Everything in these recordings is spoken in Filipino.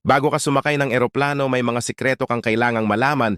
Bago ka sumakay ng eroplano, may mga sikreto kang kailangang malaman.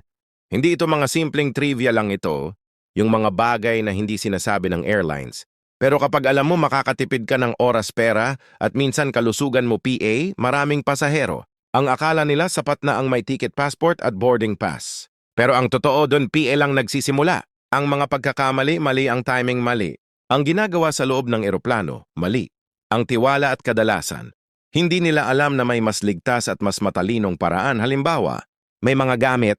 Hindi ito mga simpleng trivia lang ito, yung mga bagay na hindi sinasabi ng airlines. Pero kapag alam mo makakatipid ka ng oras pera at minsan kalusugan mo PA, maraming pasahero. Ang akala nila sapat na ang may ticket passport at boarding pass. Pero ang totoo doon PA lang nagsisimula. Ang mga pagkakamali, mali ang timing mali. Ang ginagawa sa loob ng eroplano, mali. Ang tiwala at kadalasan. Hindi nila alam na may mas ligtas at mas matalinong paraan. Halimbawa, may mga gamit,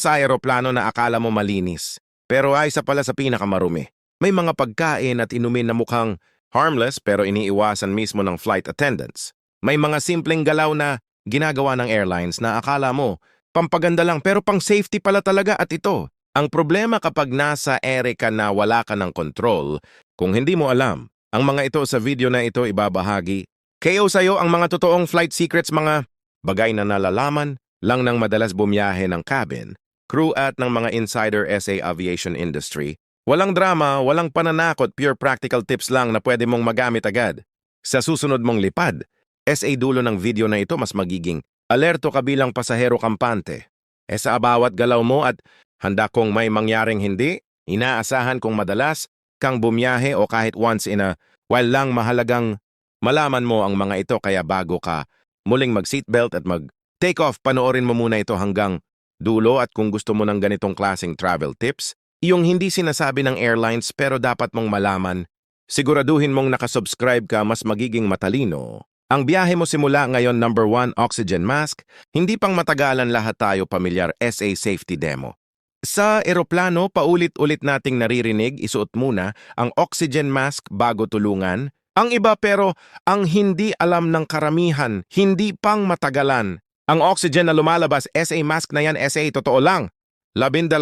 sa eroplano na akala mo malinis. Pero ay isa pala sa pinakamarumi. May mga pagkain at inumin na mukhang harmless pero iniiwasan mismo ng flight attendants. May mga simpleng galaw na ginagawa ng airlines na akala mo pampaganda lang pero pang safety pala talaga at ito. Ang problema kapag nasa ere ka na wala ka ng control, kung hindi mo alam, ang mga ito sa video na ito ibabahagi. KO sa'yo ang mga totoong flight secrets, mga bagay na nalalaman lang ng madalas bumiyahe ng cabin, crew at ng mga insider SA aviation industry. Walang drama, walang pananakot, pure practical tips lang na pwede mong magamit agad. Sa susunod mong lipad, SA dulo ng video na ito mas magiging alerto ka bilang pasahero kampante. Sa bawat galaw mo at handa kong may mangyaring hindi, inaasahan kong madalas kang bumiyahe o kahit once in a while lang mahalagang malaman mo ang mga ito kaya bago ka muling mag-seatbelt at mag-take off, panoorin mo muna ito hanggang dulo at kung gusto mo ng ganitong klaseng travel tips, yung hindi sinasabi ng airlines pero dapat mong malaman, siguraduhin mong nakasubscribe ka mas magiging matalino. Ang biyahe mo simula ngayon, number 1, oxygen mask. Hindi pang matagalan lahat tayo pamilyar SA safety demo. Sa eroplano, paulit-ulit nating naririnig, isuot muna ang oxygen mask bago tulungan. Ang iba pero ang hindi alam ng karamihan, hindi pang matagalan. Ang oxygen na lumalabas, SA mask na yan, SA totoo lang. 12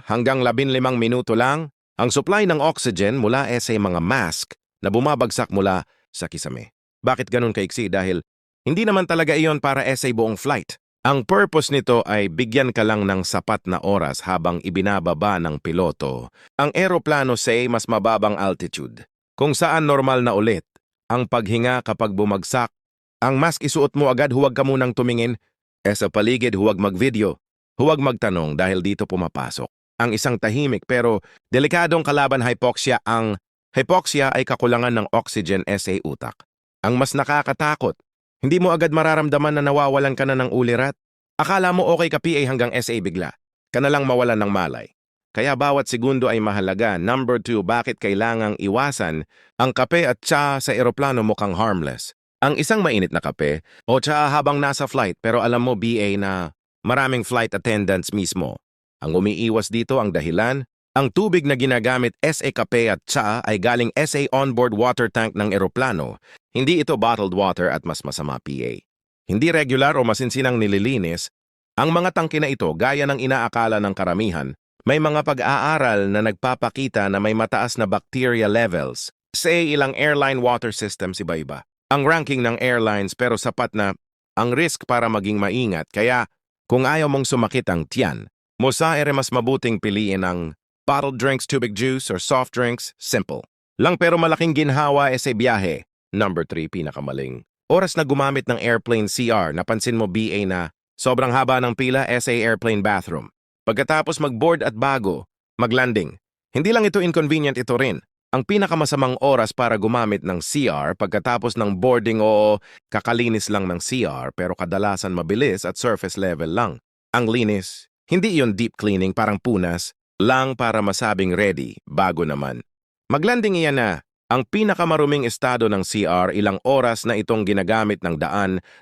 hanggang 15 minuto lang ang supply ng oxygen mula sa mga mask na bumabagsak mula sa kisame. Bakit ganun kaiksi? Dahil hindi naman talaga iyon para sa buong flight. Ang purpose nito ay bigyan ka lang ng sapat na oras habang ibinababa ng piloto. Ang eroplano say mas mababang altitude, kung saan normal na ulit ang paghinga kapag bumagsak. Ang mask isuot mo agad, huwag ka munang tumingin. Sa paligid, huwag mag-video. Huwag magtanong dahil dito pumapasok ang isang tahimik pero delikadong kalaban, hypoxia. Ang hypoxia ay kakulangan ng oxygen sa utak. Ang mas nakakatakot, hindi mo agad mararamdaman na nawawalan ka na ng ulirat. Akala mo okay ka PA hanggang SA bigla ka na lang mawalan ng malay. Kaya bawat segundo ay mahalaga. Number 2, bakit kailangang iwasan ang kape at tsa sa eroplano mukhang harmless? Ang isang mainit na kape o tsa habang nasa flight pero alam mo BA na maraming flight attendants mismo. Ang umiiwas dito ang dahilan, ang tubig na ginagamit SA kape at tsa ay galing SA onboard water tank ng eroplano. Hindi ito bottled water at mas masama PA. Hindi regular o masinsinang nililinis. Ang mga tangke na ito, gaya ng inaakala ng karamihan, may mga pag-aaral na nagpapakita na may mataas na bacteria levels. Say ilang airline water systems iba-iba. Ang ranking ng airlines pero sapat na ang risk para maging maingat. Kaya kung ayaw mong sumakit ang tiyan, musa mas mabuting piliin ang bottled drinks, tubig juice, or soft drinks, simple. Lang pero malaking ginhawa sa biyahe. Number 3, pinakamaling. Oras na gumamit ng airplane CR, napansin mo BA na sobrang haba ng pila sa airplane bathroom. Pagkatapos mag-board at bago, mag-landing. Hindi lang ito inconvenient, ito rin ang pinakamasamang oras para gumamit ng CR pagkatapos ng boarding o kakalinis lang ng CR pero kadalasan mabilis at surface level lang. Ang linis, hindi iyon deep cleaning parang punas, lang para masabing ready, bago naman. Maglanding iyan na. Ang pinakamaruming estado ng CR, ilang oras na itong ginagamit ng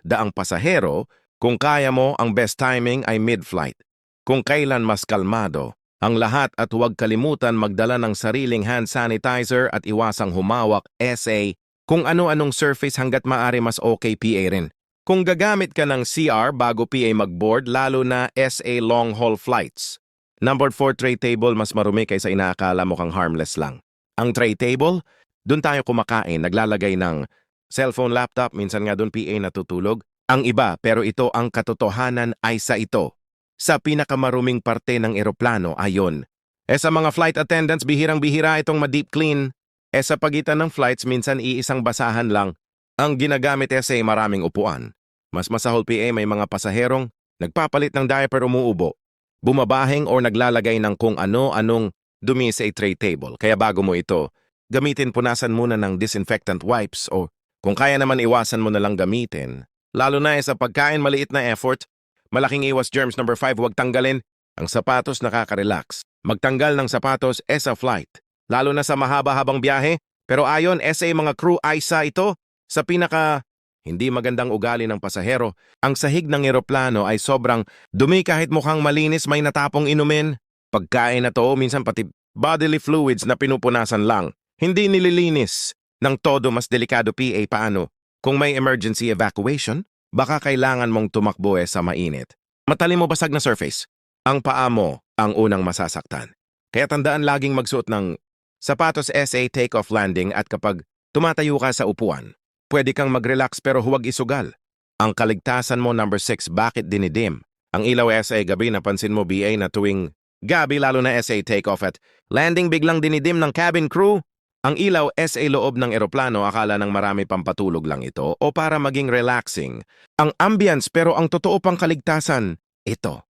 daang pasahero, kung kaya mo, ang best timing ay mid-flight. Kung kailan mas kalmado, ang lahat at huwag kalimutan magdala ng sariling hand sanitizer at iwasang humawak SA kung ano-anong surface hanggat maaari mas okay PA rin. Kung gagamit ka ng CR bago PA mag-board, lalo na SA long-haul flights. Number 4, tray table, mas marumi kaysa inaakala mo kang harmless lang. Ang tray table, doon tayo kumakain, naglalagay ng cellphone, laptop, minsan nga doon PA natutulog. Ang iba, pero ito ang katotohanan ay sa ito. Sa pinakamaruming parte ng eroplano, ayon. Sa mga flight attendants, bihirang-bihira itong ma-deep clean. Sa pagitan ng flights, minsan iisang basahan lang. Ang ginagamit sa maraming upuan. Mas masahol PA may mga pasaherong nagpapalit ng diaper umuubo, bumabahing o naglalagay ng kung ano-anong dumi sa tray table. Kaya bago mo ito, gamitin punasan muna ng disinfectant wipes o kung kaya naman iwasan mo na lang gamitin. Lalo na sa pagkain maliit na effort, malaking iwas germs. Number 5, huwag tanggalin ang sapatos nakaka-relax. Magtanggal ng sapatos sa flight, lalo na sa mahaba-habang biyahe. Pero ayon sa mga crew ay isa ito sa pinaka hindi magandang ugali ng pasahero. Ang sahig ng eroplano ay sobrang dumi kahit mukhang malinis may natapong inumin. Pagkain na to, minsan pati bodily fluids na pinupunasan lang. Hindi nililinis ng todo. Mas delikado PA paano kung may emergency evacuation? Baka kailangan mong tumakbo sa mainit. Matalim mo basag na surface. Ang paa mo ang unang masasaktan. Kaya tandaan laging magsuot ng sapatos sa take-off landing at kapag tumatayo ka sa upuan, pwede kang mag-relax pero huwag isugal. Ang kaligtasan mo. Number 6, bakit dinidim? Ang ilaw sa gabi, napansin mo BA na tuwing gabi lalo na sa take-off at landing biglang dinidim ng cabin crew? Ang ilaw sa loob ng eroplano, akala ng marami pampatulog lang ito o para maging relaxing ang ambience, pero ang totoo pang kaligtasan, ito.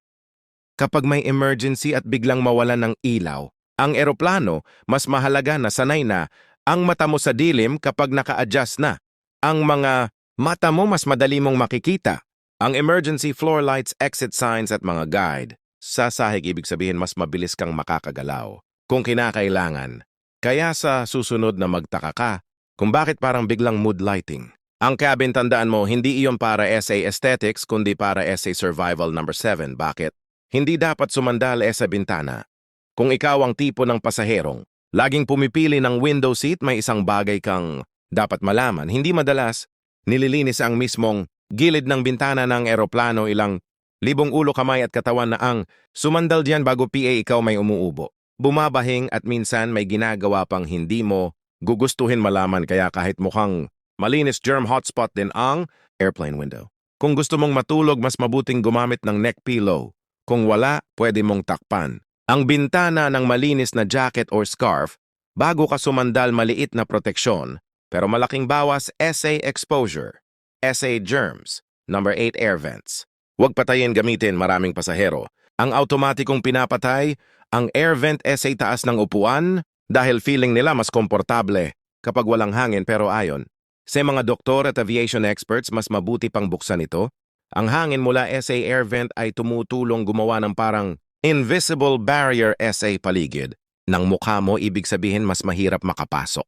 Kapag may emergency at biglang mawalan ng ilaw, ang eroplano, mas mahalaga na sanay na ang mata mo sa dilim kapag naka-adjust na. Ang mga mata mo mas madali mong makikita. Ang emergency floor lights, exit signs at mga guide. Sa sahig, ibig sabihin mas mabilis kang makakagalaw kung kinakailangan. Kaya sa susunod na magtaka ka kung bakit parang biglang mood lighting. Ang cabin, tandaan mo, hindi iyon para sa aesthetics kundi para sa survival. Number 7, bakit? Hindi dapat sumandal sa bintana. Kung ikaw ang tipo ng pasaherong laging pumipili ng window seat, may isang bagay kang dapat malaman. Hindi madalas nililinis ang mismong gilid ng bintana ng eroplano. Ilang libong ulo, kamay at katawan na ang sumandal diyan bago PA ikaw may umuubo, bumabahing at minsan may ginagawa pang hindi mo gugustuhin malaman. Kaya kahit mukhang malinis, germ hotspot din ang airplane window. Kung gusto mong matulog, mas mabuting gumamit ng neck pillow. Kung wala, pwede mong takpan ang bintana ng malinis na jacket or scarf bago ka sumandal. Maliit na proteksyon pero malaking bawas sa exposure, sa germs. Number 8, air vents. Huwag patayin gamitin maraming pasahero. Ang automatikong pinapatay ang air vent sa taas ng upuan dahil feeling nila mas komportable kapag walang hangin. Pero ayon sa mga doktor at aviation experts, mas mabuti pang buksan ito. Ang hangin mula sa air vent ay tumutulong gumawa ng parang invisible barrier sa paligid ng mukha mo, ibig sabihin mas mahirap makapasok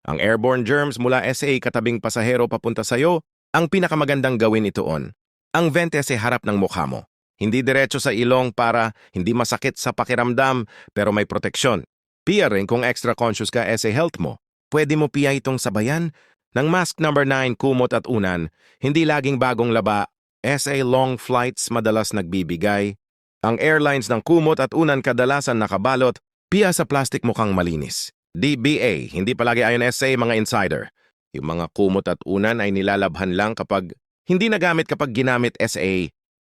ang airborne germs mula sa katabing pasahero papunta sa'yo. Ang pinakamagandang gawin itoon, ang vent sa harap ng mukha mo. Hindi diretso sa ilong para hindi masakit sa pakiramdam pero may proteksyon. Piya rin kung extra conscious ka sa health mo. Pwede mo piya itong sabayan ng mask. Number 9, kumot at unan. Hindi laging bagong laba. Sa long flights madalas nagbibigay ang airlines ng kumot at unan, kadalasan nakabalot piya sa plastic mukhang malinis. DBA, hindi palagi ayon sa mga insider. Yung mga kumot at unan ay nilalabhan lang kapag hindi nagamit. Kapag ginamit sa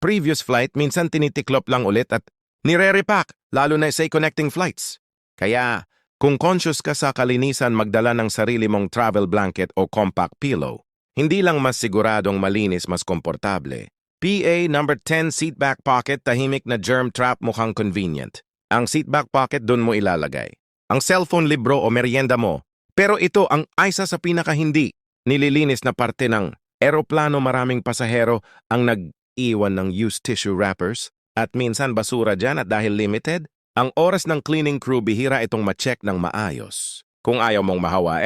previous flight, minsan tinitiklop lang ulit at nire-repack, lalo na sa connecting flights. Kaya kung conscious ka sa kalinisan, magdala ng sarili mong travel blanket o compact pillow. Hindi lang mas siguradong malinis, mas komportable. PA. Number 10, seat back pocket. Tahimik na germ trap, mukhang convenient. Ang seat back pocket, doon mo ilalagay ang cellphone, libro o merienda mo. Pero ito ang isa sa pinaka-hindi nililinis na parte ng eroplano. Maraming pasahero ang nag-iwan ng used tissue wrappers at minsan basura dyan, at dahil limited ang oras ng cleaning crew, bihira itong ma-check ng maayos. Kung ayaw mong mahawa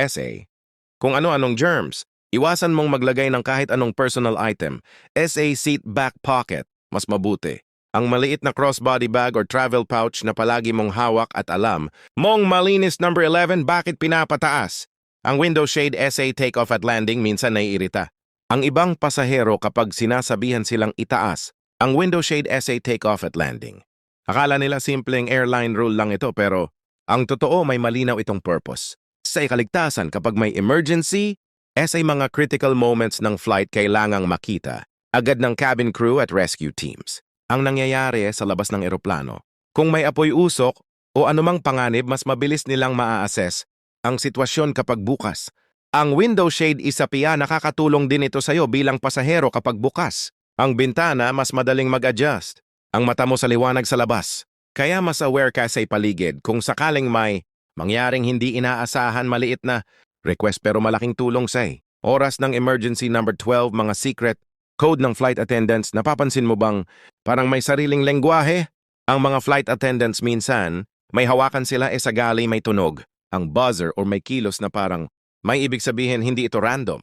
kung ano-anong germs, iwasan mong maglagay ng kahit anong personal item sa seat back pocket. Mas mabuti ang maliit na crossbody bag or travel pouch na palagi mong hawak at alam mong malinis. Number 11, bakit pinapataas ang window shade sa take-off at landing? Minsan naiirita ang ibang pasahero kapag sinasabihan silang itaas ang window shade sa take-off at landing. Akala nila simpleng airline rule lang ito, pero ang totoo, may malinaw itong purpose. Sa kaligtasan, kapag may emergency, sa mga critical moments ng flight, kailangang makita agad ng cabin crew at rescue teams ang nangyayari sa labas ng eroplano. Kung may apoy, usok o anumang panganib, mas mabilis nilang maa-assess ang sitwasyon kapag bukas Ang window shade isa piya nakakatulong din ito sa'yo bilang pasahero kapag bukas. Ang bintana mas madaling mag-adjust. Ang mata mo sa liwanag sa labas. Kaya mas aware ka sa paligid kung sakaling may mangyaring hindi inaasahan maliit na request pero malaking tulong sa'yo. Oras ng emergency number 12, mga secret code ng flight attendants. Napapansin mo bang parang may sariling lengguwahe? Ang mga flight attendants minsan, may hawakan sila sa gali may tunog. Ang buzzer or may kilos na parang may ibig sabihin hindi ito random.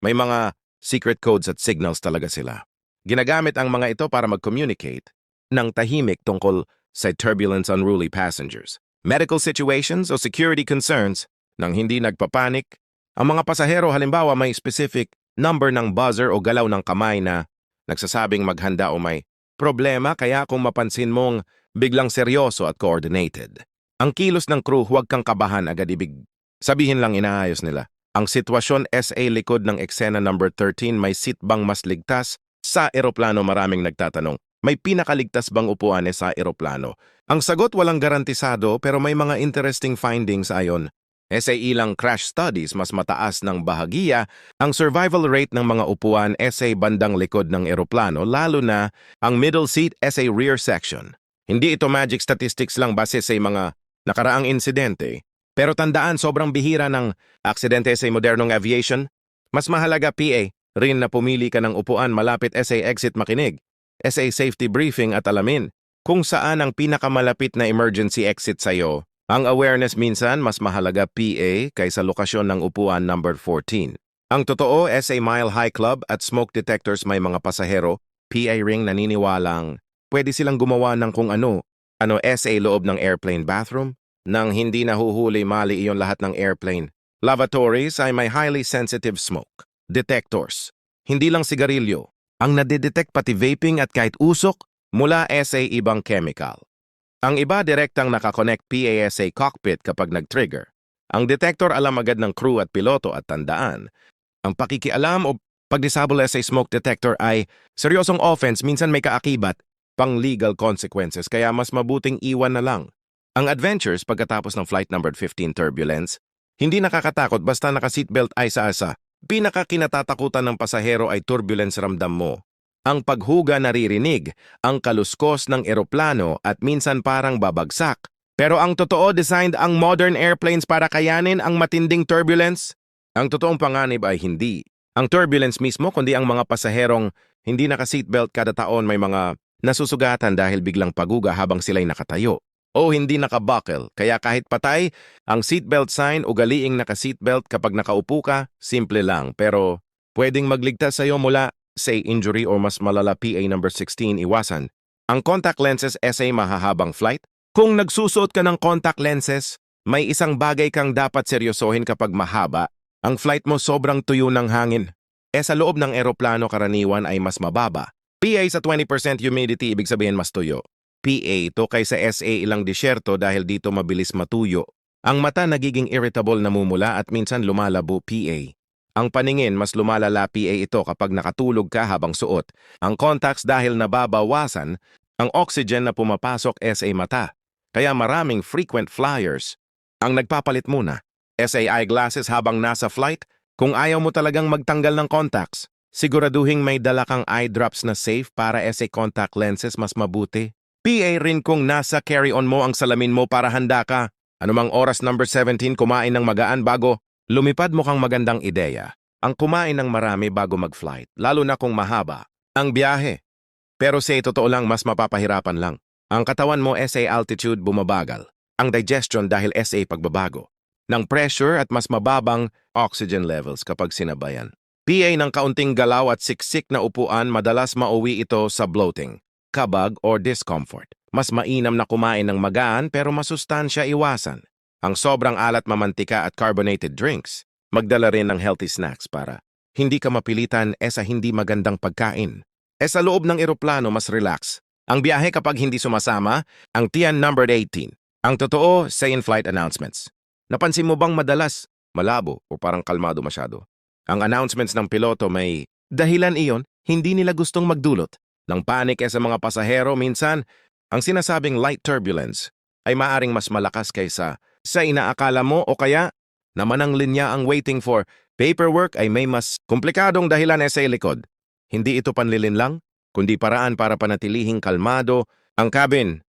May mga secret codes at signals talaga sila. Ginagamit ang mga ito para mag-communicate ng tahimik tungkol sa turbulence unruly passengers. Medical situations o security concerns nang hindi nagpapanik. Ang mga pasahero halimbawa may specific number ng buzzer o galaw ng kamay na nagsasabing maghanda o may problema kaya kung mapansin mong biglang seryoso at coordinated. Ang kilos ng crew huwag kang kabahan agad ibig sabihin lang inaayos nila. Ang sitwasyon SA likod ng eksena number 13 may seat bang mas ligtas? Sa eroplano maraming nagtatanong, may pinakaligtas bang upuan sa eroplano? Ang sagot walang garantisado pero may mga interesting findings ayon. Sa ilang crash studies mas mataas ng bahagiya ang survival rate ng mga upuan sa bandang likod ng eroplano lalo na ang middle seat sa rear section. Hindi ito magic statistics lang base sa mga nakaraang insidente. Pero tandaan sobrang bihira ng aksidente sa modernong aviation. Mas mahalaga PA rin na pumili ka ng upuan malapit sa exit makinig, sa safety briefing at alamin kung saan ang pinakamalapit na emergency exit sa'yo. Ang awareness minsan mas mahalaga PA kaysa lokasyon ng upuan number 14. Ang totoo sa Mile High Club at smoke detectors may mga pasahero, PA ring naniniwalang pwede silang gumawa ng kung ano sa loob ng airplane bathroom nang hindi nahuhuli mali iyon lahat ng airplane. Lavatories ay may highly sensitive smoke detectors. Hindi lang sigarilyo, ang nadidetect pati vaping at kahit usok mula sa ibang chemical. Ang iba direktang nakakonect PASA cockpit kapag nag-trigger. Ang detector alam agad ng crew at piloto at tandaan. Ang pakikialam o pag-disable sa smoke detector ay seryosong offense minsan may kaakibat pang legal consequences kaya mas mabuting iwan na lang. Ang adventures pagkatapos ng flight number 15 turbulence, hindi nakakatakot basta naka-seatbelt ay sa-asa. Pinakakinatatakutan ng pasahero ay turbulence ramdam mo. Ang paghuga naririnig, ang kaluskos ng eroplano at minsan parang babagsak. Pero ang totoo designed ang modern airplanes para kayanin ang matinding turbulence? Ang totoong panganib ay hindi ang turbulence mismo kundi ang mga pasaherong hindi naka-seatbelt kada taon may mga nasusugatan dahil biglang paguga habang sila'y nakatayo. O hindi nakabuckle, kaya kahit patay, ang seatbelt sign ugaliing naka-seatbelt kapag nakaupo ka, simple lang. Pero pwedeng magligtas sa'yo mula sa injury o mas malala PA number 16 iwasan. Ang contact lenses sa mahahabang flight. Kung nagsusuot ka ng contact lenses, may isang bagay kang dapat seryosohin kapag mahaba. Ang flight mo sobrang tuyo ng hangin. Sa loob ng eroplano karaniwan ay mas mababa. PA sa 20% humidity ibig sabihin mas tuyo. PA ito kaysa SA ilang disyerto dahil dito mabilis matuyo. Ang mata nagiging irritable namumula at minsan lumalabo PA. Ang paningin mas lumalala PA ito kapag nakatulog ka habang suot. Ang contacts dahil nababawasan ang oxygen na pumapasok sa mata. Kaya maraming frequent flyers ang nagpapalit muna. SA eyeglasses habang nasa flight. Kung ayaw mo talagang magtanggal ng contacts, siguraduhin may dala kang eye drops na safe para SA contact lenses mas mabuti. PA rin kung nasa carry-on mo ang salamin mo para handa ka. Anumang oras number 17 kumain ng magaan bago lumipad mo kang magandang ideya. Ang kumain ng marami bago mag-flight, lalo na kung mahaba ang biyahe. Pero sa totoo lang mas mapapahirapan lang. Ang katawan mo sa altitude bumabagal. Ang digestion dahil sa pagbabago ng pressure at mas mababang oxygen levels kapag sinabayan. PA ng kaunting galaw at siksik na upuan madalas mauwi ito sa bloating, kabag or discomfort. Mas mainam na kumain ng magaan pero masustansya iwasan. Ang sobrang alat mamantika at carbonated drinks. Magdala rin ng healthy snacks para hindi ka mapilitan sa hindi magandang pagkain. Sa loob ng eroplano mas relax. Ang biyahe kapag hindi sumasama, ang tiyan numbered 18. Ang totoo sa in-flight announcements. Napansin mo bang madalas malabo o parang kalmado masyado? Ang announcements ng piloto may dahilan iyon, hindi nila gustong magdulot ng panic sa mga pasahero. Minsan, ang sinasabing light turbulence ay maaring mas malakas kaysa sa inaakala mo o kaya naman ang linya ang waiting for Paperwork ay may mas komplikadong dahilan sa likod. Hindi ito panlilin lang, kundi paraan para panatilihing kalmado ang cabin.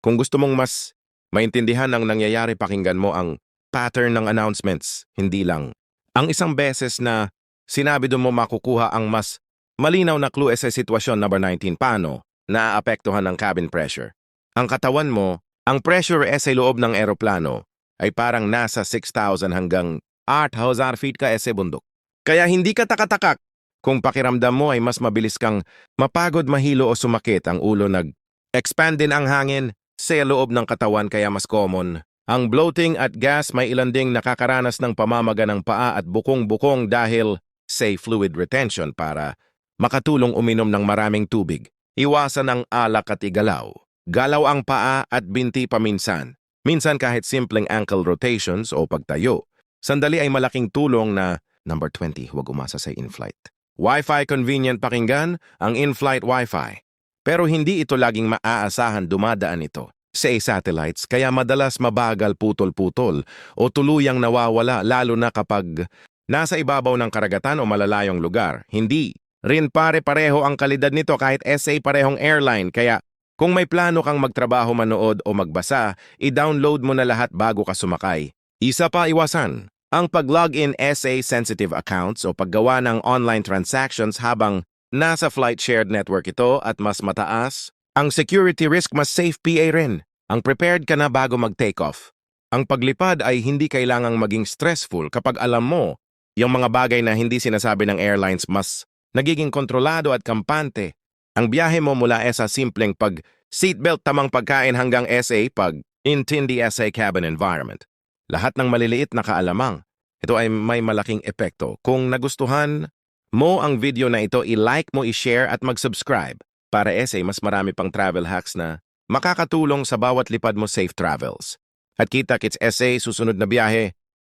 Kung gusto mong mas maintindihan ang nangyayari, pakinggan mo ang pattern ng announcements, hindi lang. Ang isang beses na sinabi doon mo makukuha ang mas malinaw na clue sa sitwasyon number 19, paano naaapektuhan ng cabin pressure. Ang katawan mo, ang pressure sa loob ng eroplano ay parang nasa 6,000 hanggang 8,000 feet ka sa bundok. Kaya hindi ka takatakak kung pakiramdam mo ay mas mabilis kang mapagod, mahilo o sumakit ang ulo, nag-expand din ang hangin sa loob ng katawan kaya mas common. Ang bloating at gas, may ilan ding nakakaranas ng pamamaga ng paa at bukong-bukong dahil sa fluid retention. Para makatulong, uminom ng maraming tubig. Iwasan ang alak at igalaw. Galaw ang paa at binti paminsan. Minsan kahit simpleng ankle rotations o pagtayo. Sandali ay malaking tulong na. Number 20, huwag umasa sa in-flight. Wi-Fi convenient, pakinggan ang in-flight Wi-Fi. Pero hindi ito laging maaasahan, dumadaan ito sa satellites kaya madalas mabagal, putol-putol o tuluyang nawawala, lalo na kapag nasa ibabaw ng karagatan o malalayong lugar. Hindi rin pare-pareho ang kalidad nito kahit SA parehong airline, kaya kung may plano kang magtrabaho, manood o magbasa, i-download mo na lahat bago ka sumakay. Isa pa, iwasan ang pag-login SA sensitive accounts o paggawa ng online transactions habang nasa flight. Shared network ito at mas mataas ang security risk, mas safe PA rin. Ang prepared ka na bago mag-take off. Ang paglipad ay hindi kailangang maging stressful kapag alam mo yung mga bagay na hindi sinasabi ng airlines, mas nagiging kontrolado at kampante. Ang biyahe mo mula sa simpleng pag-seatbelt, tamang pagkain hanggang SA pag-intindi SA cabin environment. Lahat ng maliliit na kaalamang, ito ay may malaking epekto. Kung nagustuhan mo ang video na ito, i-like mo, i-share at mag-subscribe para mas marami pang travel hacks na makakatulong sa bawat lipad mo. Safe travels. At kita-kits SA susunod na biyahe.